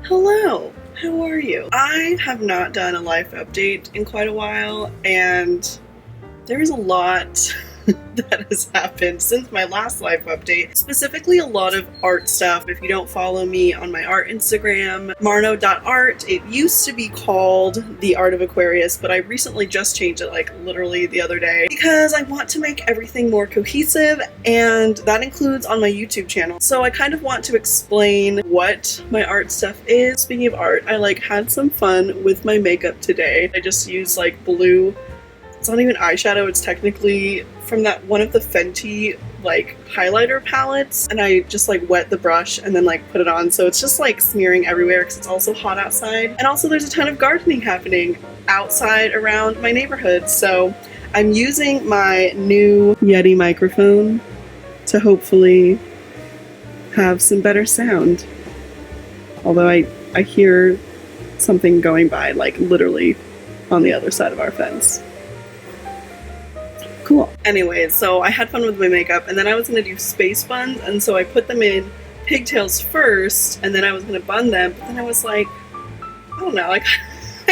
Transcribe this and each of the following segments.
Hello, how are you? I have not done a life update in quite a while, and there's a lot that has happened since my last life update. Specifically a lot of art stuff. If you don't follow me on my art Instagram, marno.art, it used to be called The Art of Aquarius, but I recently just changed it like literally the other day because I want to make everything more cohesive, and that includes on my YouTube channel. So I kind of want to explain what my art stuff is. Speaking of art, I had some fun with my makeup today. I just used blue, it's not even eyeshadow, it's technically from that one of the Fenty highlighter palettes, and I just wet the brush and then put it on, so it's just smearing everywhere because it's also hot outside. And also there's a ton of gardening happening outside around my neighborhood, so I'm using my new Yeti microphone to hopefully have some better sound. Although I hear something going by literally on the other side of our fence. Cool. Anyways, so I had fun with my makeup, and then I was going to do space buns, and so I put them in pigtails first, and then I was going to bun them, but then I was like, I don't know, I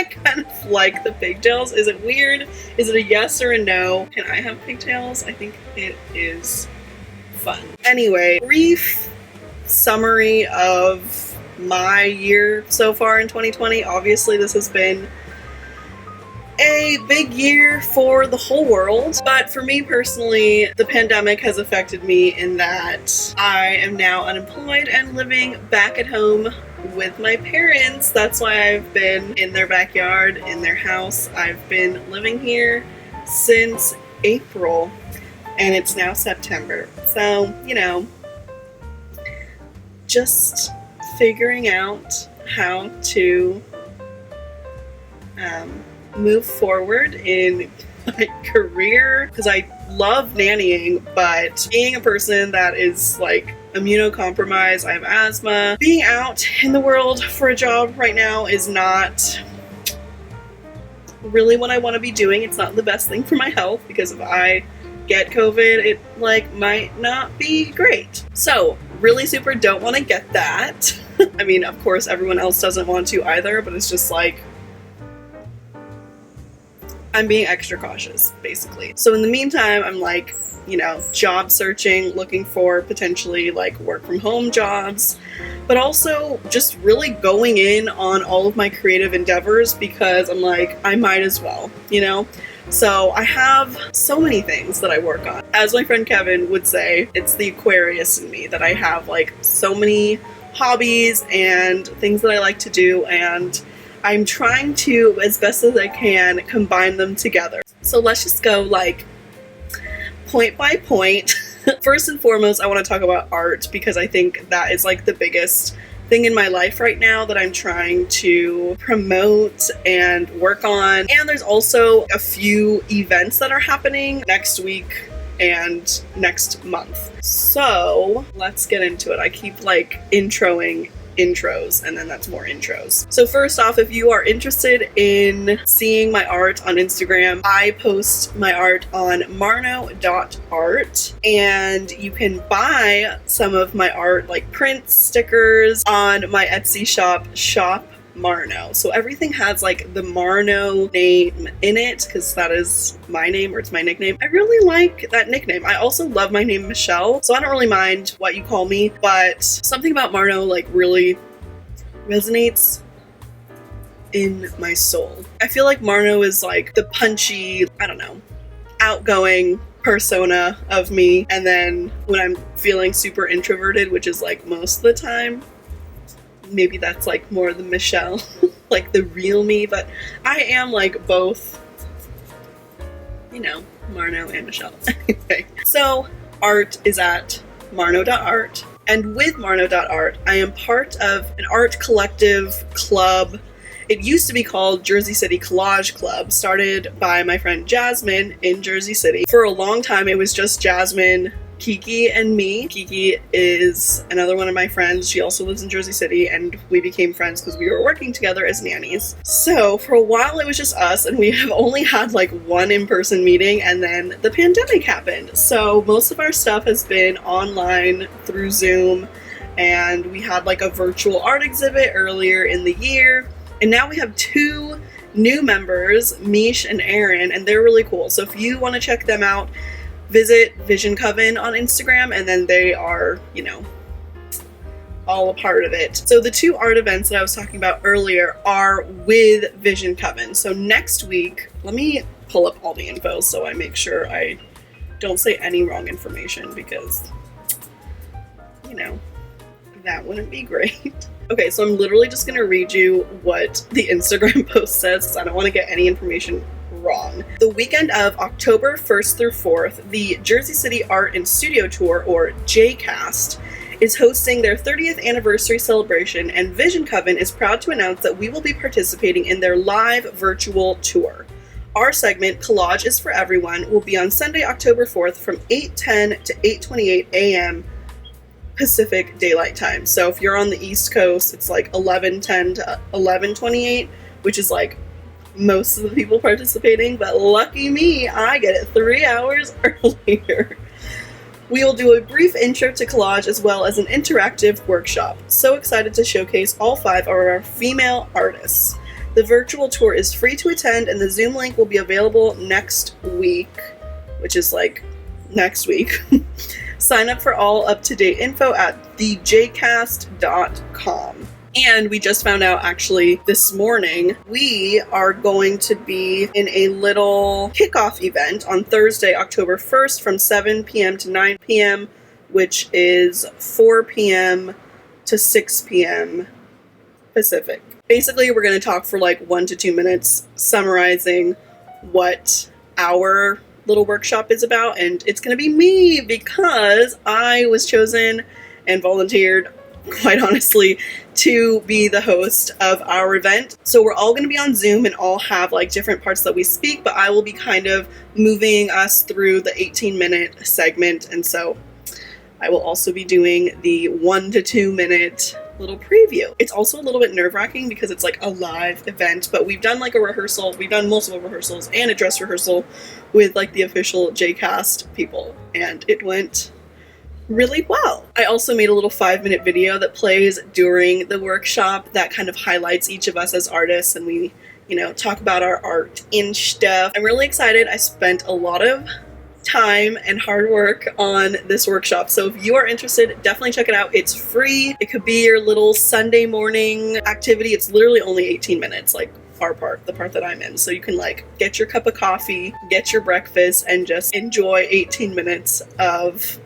kind of like the pigtails. Is it weird? Is it a yes or a no? Can I have pigtails? I think it is fun. Anyway, brief summary of my year so far in 2020. Obviously, this has been a big year for the whole world, but for me personally, the pandemic has affected me in that I am now unemployed and living back at home with my parents. That's why I've been in their backyard, in their house. I've been living here since April, and it's now September. So, just figuring out how to move forward in my career, because I love nannying, but being a person that is immunocompromised, I have asthma, being out in the world for a job right now is not really what I want to be doing. It's not the best thing for my health, because if I get COVID, it might not be great. So really super don't want to get that. I mean, of course everyone else doesn't want to either, but it's just I'm being extra cautious, basically. So in the meantime, I'm job searching, looking for potentially work from home jobs, but also just really going in on all of my creative endeavors, because I'm I might as well, So I have so many things that I work on. As my friend Kevin would say, it's the Aquarius in me, that I have so many hobbies and things that I like to do, and I'm trying to, as best as I can, combine them together. So let's just go point by point. First and foremost, I want to talk about art, because I think that is the biggest thing in my life right now that I'm trying to promote and work on. And there's also a few events that are happening next week and next month. So let's get into it. I keep introing intros, and then that's more intros. So first off, if you are interested in seeing my art on Instagram, I post my art on marno.art, and you can buy some of my art, prints, stickers, on my Etsy shop, shopMarno. So everything has the Marno name in it, because that is my name, or it's my nickname. I really like that nickname. I also love my name Michelle, so I don't really mind what you call me, but something about Marno really resonates in my soul. I feel like Marno is the punchy, I don't know, outgoing persona of me, and then when I'm feeling super introverted, which is most of the time, maybe that's more the Michelle, the real me, but I am both, Marno and Michelle. Anyway, so art is at marno.art, and with marno.art, I am part of an art collective club. It used to be called Jersey City Collage Club, started by my friend Jasmine in Jersey City. For a long time, it was just Jasmine, Kiki, and me. Kiki is another one of my friends. She also lives in Jersey City, and we became friends because we were working together as nannies. So for a while it was just us, and we have only had one in-person meeting, and then the pandemic happened. So most of our stuff has been online through Zoom, and we had like a virtual art exhibit earlier in the year, and now we have 2 new members, Mish and Aaron, and they're really cool. So if you want to check them out, visit Vision Coven on Instagram, and then they are, you know, all a part of it. So the 2 art events that I was talking about earlier are with Vision Coven. So next week, let me pull up all the info so I make sure I don't say any wrong information, because, you know, that wouldn't be great. Okay, so I'm literally just gonna read you what the Instagram post says, because I don't want to get any information wrong. The weekend of October 1st through 4th, the Jersey City Art and Studio Tour, or JCast, is hosting their 30th anniversary celebration, and Vision Coven is proud to announce that we will be participating in their live virtual tour. Our segment, Collage is for Everyone, will be on Sunday, October 4th from 8:10 to 8:28 a.m. Pacific Daylight Time. So if you're on the East Coast, it's like 11:10 to 11:28, which is like most of the people participating, but lucky me, I get it 3 hours earlier. We will do a brief intro to collage as well as an interactive workshop. So excited to showcase all 5 of our female artists. The virtual tour is free to attend, and the Zoom link will be available next week, which is like next week. Sign up for all up-to-date info at thejcast.com. And we just found out, actually, this morning, we are going to be in a little kickoff event on Thursday, October 1st from 7 p.m. to 9 p.m., which is 4 p.m. to 6 p.m. Pacific. Basically, we're going to talk for like 1 to 2 minutes summarizing what our little workshop is about, and it's going to be me because I was chosen and volunteered, quite honestly, to be the host of our event. So we're all going to be on Zoom and all have like different parts that we speak, but I will be kind of moving us through the 18-minute segment, and so I will also be doing the 1 to 2 minute little preview. It's also a little bit nerve-wracking because it's like a live event, but we've done like a rehearsal, we've done multiple rehearsals and a dress rehearsal with like the official JCast people, and it went really well. I also made a little 5-minute video that plays during the workshop that kind of highlights each of us as artists, and we, you know, talk about our art and stuff. I'm really excited. I spent a lot of time and hard work on this workshop, so if you are interested, definitely check it out. It's free. It could be your little Sunday morning activity. It's literally only 18 minutes, like our part, the part that I'm in, so you can like get your cup of coffee, get your breakfast, and just enjoy 18 minutes of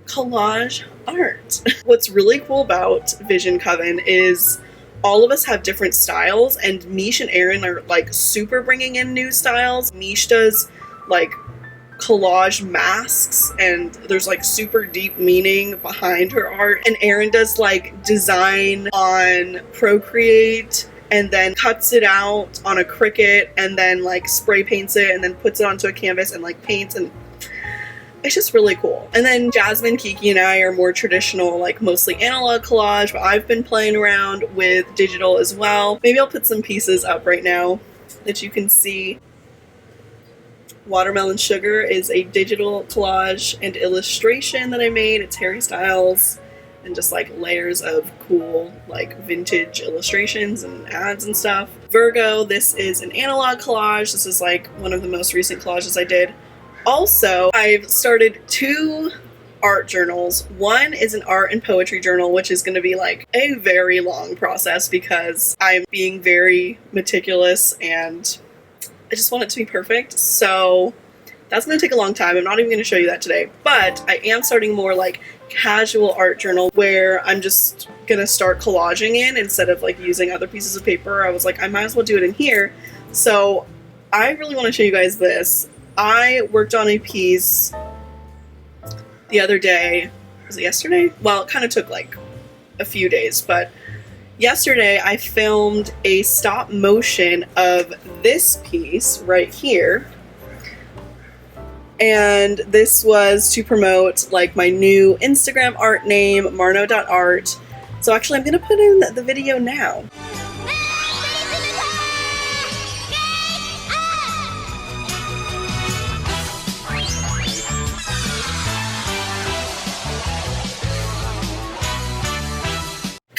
collage art. What's really cool about Vision Coven is all of us have different styles, and Mish and Aaron are like super bringing in new styles. Mish does like collage masks, and there's like super deep meaning behind her art, and Aaron does like design on Procreate and then cuts it out on a Cricut and then like spray paints it and then puts it onto a canvas and like paints, and it's just really cool. And then Jasmine, Kiki, and I are more traditional, like mostly analog collage, but I've been playing around with digital as well. Maybe I'll put some pieces up right now that you can see. Watermelon Sugar is a digital collage and illustration that I made. It's Harry Styles and just like layers of cool like vintage illustrations and ads and stuff. Virgo, this is an analog collage. This is like one of the most recent collages I did. Also, I've started 2 art journals. One is an art and poetry journal, which is going to be like a very long process because I'm being very meticulous and I just want it to be perfect. So that's going to take a long time. I'm not even going to show you that today, but I am starting more like casual art journal where I'm just going to start collaging in instead of like using other pieces of paper. I was like, I might as well do it in here. So I really want to show you guys this. I worked on a piece the other day. Was it yesterday? Well, it kind of took like a few days, but yesterday I filmed a stop motion of this piece right here. And this was to promote like my new Instagram art name, marno.art. So actually I'm going to put in the video now.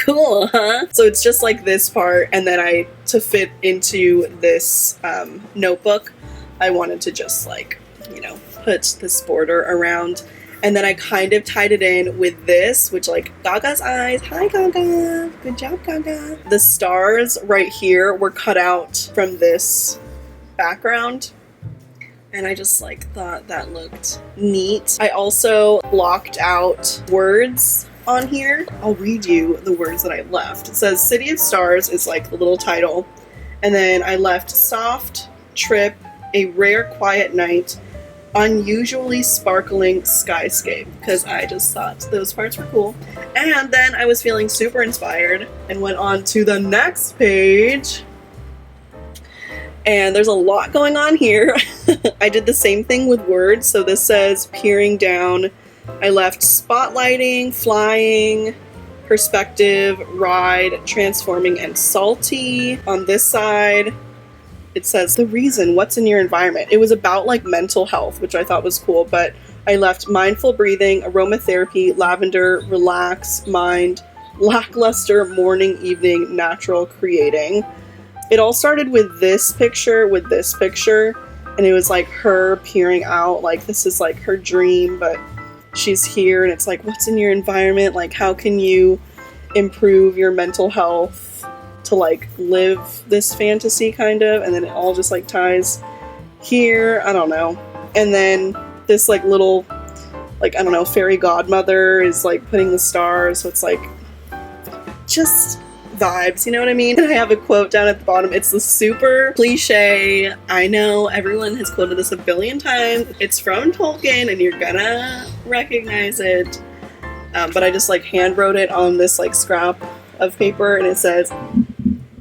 Cool, huh? So it's just like this part, and then to fit into this notebook, I wanted to just like, put this border around. And then I kind of tied it in with this, which like Gaga's eyes. Hi, Gaga. Good job, Gaga. The stars right here were cut out from this background. And I just like thought that looked neat. I also blocked out words on here. I'll read you the words that I left. It says City of Stars is like the little title. And then I left soft, trip, a rare quiet night, unusually sparkling skyscape, because I just thought those parts were cool. And then I was feeling super inspired and went on to the next page. And there's a lot going on here. I did the same thing with words. So this says peering down. I left spotlighting, flying, perspective, ride, transforming, and salty. On this side, it says the reason, what's in your environment. It was about like mental health, which I thought was cool, but I left mindful breathing, aromatherapy, lavender, relax, mind, lackluster, morning, evening, natural, creating. It all started with this picture, and it was like her peering out, like this is like her dream, but she's here, and it's like, what's in your environment? Like, how can you improve your mental health to like live this fantasy kind of? And then it all just like ties here, I don't know. And then this like little, like, I don't know, fairy godmother is like putting the stars, so it's like just vibes, you know what I mean? And I have a quote down at the bottom. It's the super cliche. I know everyone has quoted this a billion times. It's from Tolkien and you're gonna recognize it. But I just like hand wrote it on this like scrap of paper, and it says,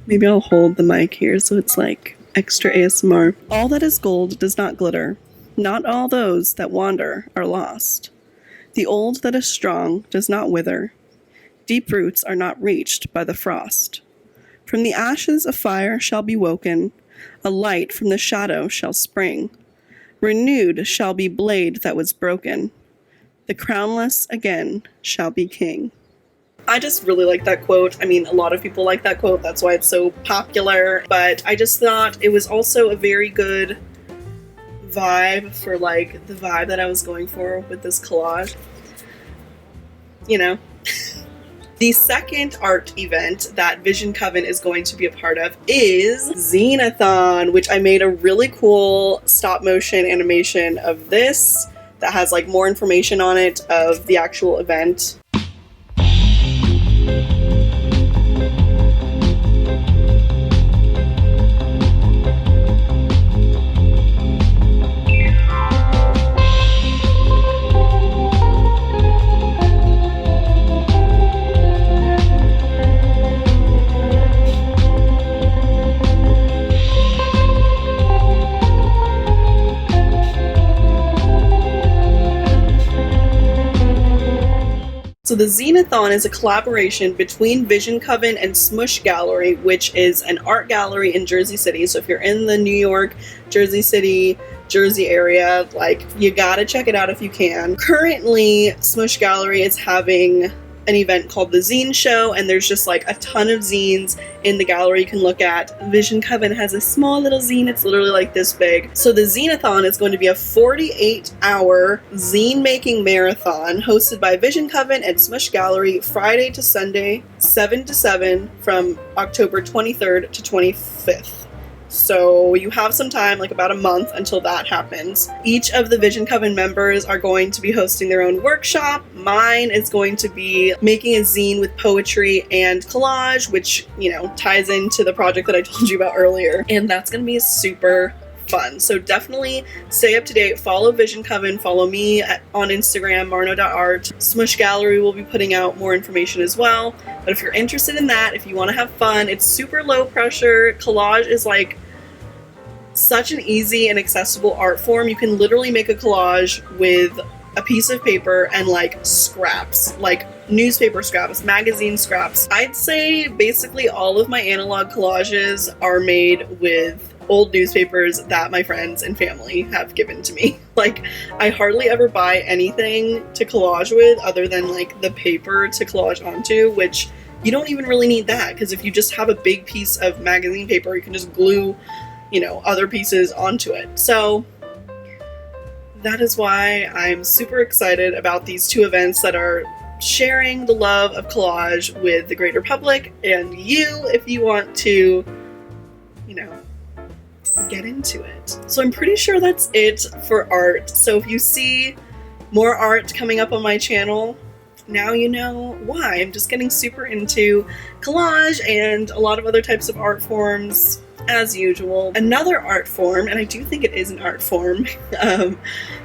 maybe I'll hold the mic here so it's like extra ASMR. All that is gold does not glitter. Not all those that wander are lost. The old that is strong does not wither. Deep roots are not reached by the frost. From the ashes a fire shall be woken, a light from the shadow shall spring. Renewed shall be blade that was broken. The crownless again shall be king. I just really like that quote. I mean, a lot of people like that quote. That's why it's so popular. But I just thought it was also a very good vibe for like the vibe that I was going for with this collage. You know? The second art event that Vision Coven is going to be a part of is Zine-a-thon, which I made a really cool stop motion animation of this that has like more information on it of the actual event. So the Zine-a-thon is a collaboration between Vision Coven and Smush Gallery, which is an art gallery in Jersey City. So if you're in the New York, Jersey City, Jersey area, like, you gotta check it out if you can. Currently, Smush Gallery is having an event called the Zine Show, and there's just like a ton of zines in the gallery you can look at. Vision Coven has a small little zine. It's literally like this big. So the Zine-a-thon is going to be a 48-hour zine making marathon hosted by Vision Coven and Smush Gallery Friday to Sunday, 7 to 7 from October 23rd to 25th. So you have some time, like about a month, until that happens. Each of the Vision Coven members are going to be hosting their own workshop. Mine is going to be making a zine with poetry and collage, which, you know, ties into the project that I told you about earlier. And that's going to be super fun. So definitely stay up to date. Follow Vision Coven. Follow me on Instagram, marno.art. Smush Gallery will be putting out more information as well. But if you're interested in that, if you want to have fun, it's super low pressure. Collage is like such an easy and accessible art form. You can literally make a collage with a piece of paper and like scraps, like newspaper scraps, magazine scraps. I'd say basically all of my analog collages are made with old newspapers that my friends and family have given to me. Like, I hardly ever buy anything to collage with other than like the paper to collage onto, which you don't even really need that, because if you just have a big piece of magazine paper, you can just glue, other pieces onto it. So that is why I'm super excited about these two events that are sharing the love of collage with the greater public and you, if you want to, get into it. So I'm pretty sure that's it for art. So if you see more art coming up on my channel, now you know why. I'm just getting super into collage and a lot of other types of art forms as usual. Another art form, and I do think it is an art form,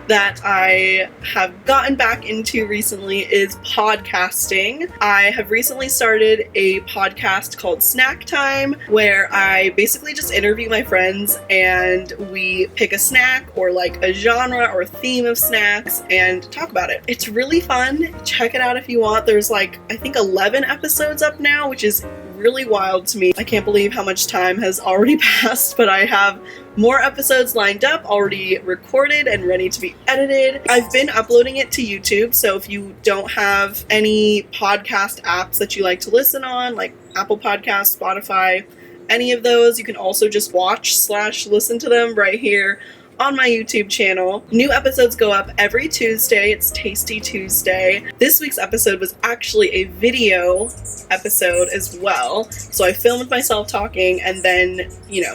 that I have gotten back into recently is podcasting. I have recently started a podcast called Snack Time, where I basically just interview my friends and we pick a snack or like a genre or theme of snacks and talk about it. It's really fun. Check it out if you want. There's like, I think 11 episodes up now, which is really wild to me. I can't believe how much time has already passed, but I have more episodes lined up, already recorded and ready to be edited. I've been uploading it to YouTube, so if you don't have any podcast apps that you like to listen on, like Apple Podcasts, Spotify, any of those, you can also just watch/listen to them right here on my YouTube channel. New episodes go up every Tuesday. It's Tasty Tuesday. This week's episode was actually a video episode as well. So I filmed myself talking and then,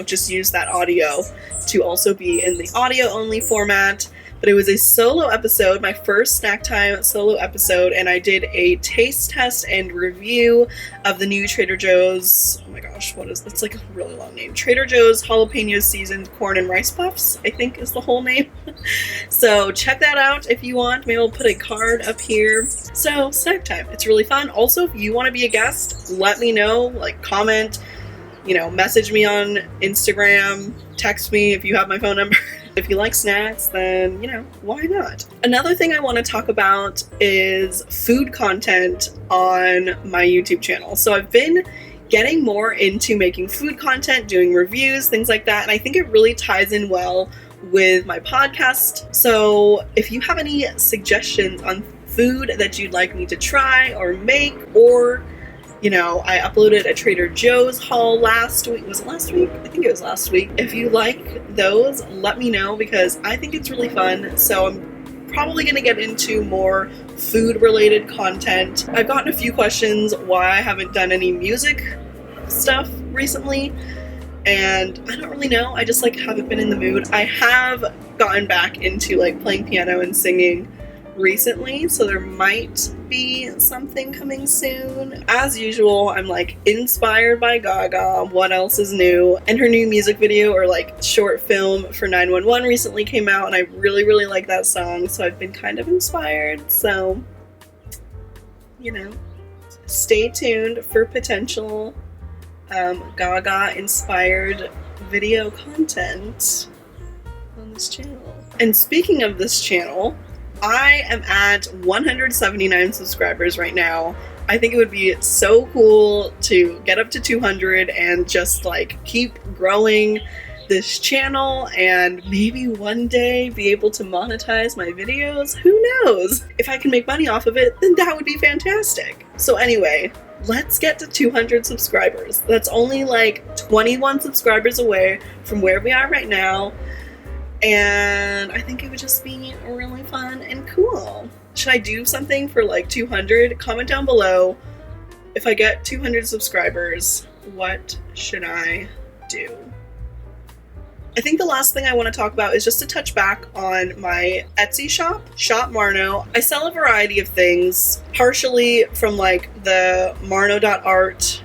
just used that audio to also be in the audio only format. But it was a solo episode, my first Snack Time solo episode, and I did a taste test and review of the new Trader Joe's, oh my gosh, it's like a really long name, Trader Joe's Jalapeno Seasoned Corn and Rice Puffs, I think is the whole name. So check that out if you want. Maybe I'll put a card up here. So Snack Time, it's really fun. Also, if you want to be a guest, let me know, like comment, message me on Instagram, text me if you have my phone number. If you like snacks, then, why not? Another thing I want to talk about is food content on my YouTube channel. So I've been getting more into making food content, doing reviews, things like that, and I think it really ties in well with my podcast. So if you have any suggestions on food that you'd like me to try or make, or I uploaded a Trader Joe's haul last week. Was it last week? I think it was last week. If you like those, let me know, because I think it's really fun. So I'm probably going to get into more food-related content. I've gotten a few questions why I haven't done any music stuff recently, and I don't really know. I just haven't been in the mood. I have gotten back into playing piano and singing recently, so there might be something coming soon. As usual, I'm inspired by Gaga. What else is new? And her new music video or short film for 911 recently came out, and I really like that song, so I've been kind of inspired. So stay tuned for potential Gaga inspired video content on this channel. And speaking of this channel, I am at 179 subscribers right now. I think it would be so cool to get up to 200 and just keep growing this channel, and maybe one day be able to monetize my videos. Who knows? If I can make money off of it, then that would be fantastic. So anyway, let's get to 200 subscribers. That's only 21 subscribers away from where we are right now. And I think it would just be really fun and cool. Should I do something for 200? Comment down below. If I get 200 subscribers, what should I do? I think the last thing I want to talk about is just to touch back on my Etsy shop, shopMarno. I sell a variety of things, partially from the marno.art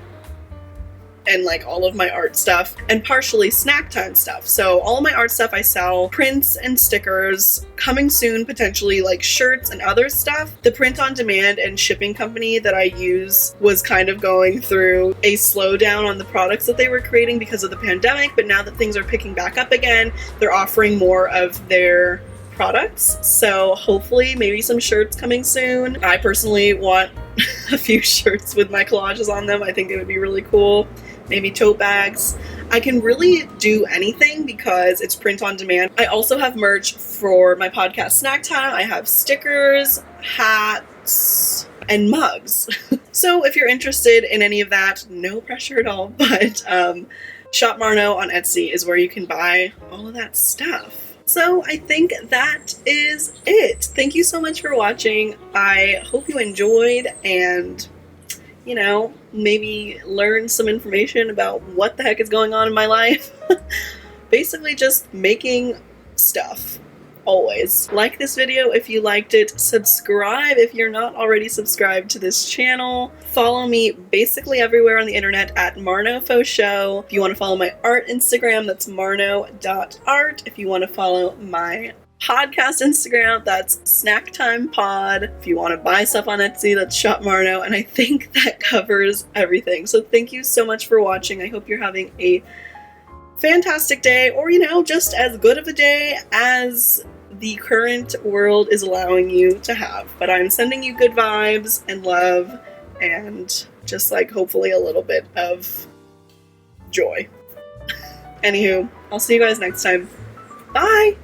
and all of my art stuff, and partially Snack Time stuff. So all of my art stuff, I sell prints and stickers, coming soon potentially shirts and other stuff. The print on demand and shipping company that I use was kind of going through a slowdown on the products that they were creating because of the pandemic, but now that things are picking back up again, they're offering more of their products. So hopefully maybe some shirts coming soon. I personally want a few shirts with my collages on them. I think it would be really cool. Maybe tote bags. I can really do anything because it's print on demand. I also have merch for my podcast Snack Time. I have stickers, hats, and mugs. So if you're interested in any of that, no pressure at all, but shopMarno on Etsy is where you can buy all of that stuff. So I think that is it. Thank you so much for watching. I hope you enjoyed and, you know, maybe learn some information about what the heck is going on in my life. Basically just making stuff. Always. Like this video if you liked it, subscribe if you're not already subscribed to this channel, follow me basically everywhere on the internet at MarnoFoShow. If you want to follow my art Instagram, that's marno.art. If you want to follow my podcast Instagram, that's snacktimepod. If you want to buy stuff on Etsy, that's shopMarno, and I think that covers everything. So thank you so much for watching. I hope you're having a fantastic day, or, you know, just as good of a day as the current world is allowing you to have. But I'm sending you good vibes and love and just like hopefully a little bit of joy. Anywho, I'll see you guys next time. Bye!